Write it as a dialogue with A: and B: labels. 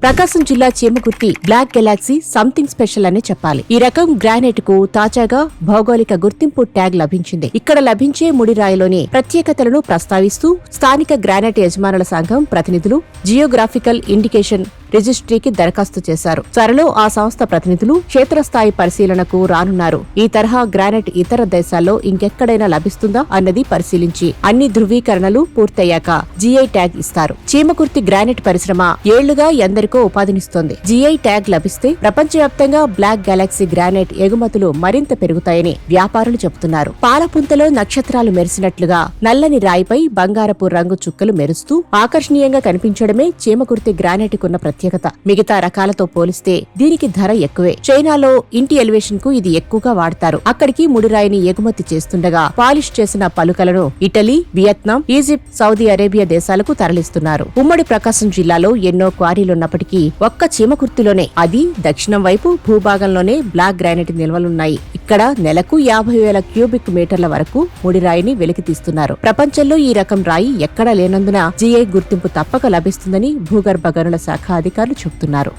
A: ప్రకాశం జిల్లా Chimakurthi black galaxy something special అనే చెప్పాలి. ఈ రకం గ్రానైట్ కు తాజాగా భౌగోళిక గుర్తింపు ట్యాగ్ లభించింది. ఇక్కడ లభించే ముడిరాయిలోని ప్రత్యేకతలను ప్రస్తావిస్తూ స్థానిక గ్రానైట్ యజమానుల సంఘం ప్రతినిధులు జియోగ్రాఫికల్ ఇండికేషన్ రిజిస్ట్రీకి దరఖాస్తు చేశారు. త్వరలో ఆ సంస్థ ప్రతినిధులు క్షేత్రస్థాయి పరిశీలనకు రానున్నారు. ఈ తరహా గ్రానైట్ ఇతర దేశాల్లో ఇంకెక్కడైనా లభిస్తుందా అన్నది పరిశీలించి అన్ని ధృవీకరణలు పూర్తయ్యాక జీఐ ట్యాగ్ ఇస్తారు. చీమకుర్తి గ్రానైట్ పరిశ్రమ ఏళ్లుగా ఎందరికో ఉపాధినిస్తోంది. జీఐ ట్యాగ్ లభిస్తే ప్రపంచవ్యాప్తంగా బ్లాక్ గెలాక్సీ గ్రానైట్ ఎగుమతులు మరింత పెరుగుతాయని వ్యాపారులు చెబుతున్నారు. పాలపుంతలో నక్షత్రాలు మెరిసినట్లుగా నల్లని రాయిపై బంగారపు రంగు చుక్కలు మెరుస్తూ ఆకర్షణీయంగా కనిపించడమే చీమకుర్తి గ్రానైట్ కున్న ప్రత్యేకత. మిగతా రకాలతో పోలిస్తే దీనికి ధర ఎక్కువే. చైనాలో ఇంటి ఎలివేషన్ కు ఇది ఎక్కువగా వాడతారు. అక్కడికి ముడిరాయిని ఎగుమతి చేస్తుండగా పాలిష్ చేసిన పలుకలను Italy, Vietnam, Egypt, Saudi Arabia దేశాలకు తరలిస్తున్నారు. ఉమ్మడి ప్రకాశం జిల్లాలో ఎన్నో క్వారీలున్నప్పటికీ ఒక్క చీమకుర్తిలోనే, అది దక్షిణం వైపు భూభాగంలోనే బ్లాక్ గ్రానైట్ నిల్వలున్నాయి. ఇక్కడ నెలకు 50,000 క్యూబిక్ మీటర్ల వరకు ముడిరాయిని వెలికితీస్తున్నారు. ప్రపంచంలో ఈ రకం రాయి ఎక్కడా లేనందున జీఐ గుర్తింపు తప్పక లభిస్తుందని భూగర్భ గనుల శాఖ అధికారులు చెబుతున్నారు.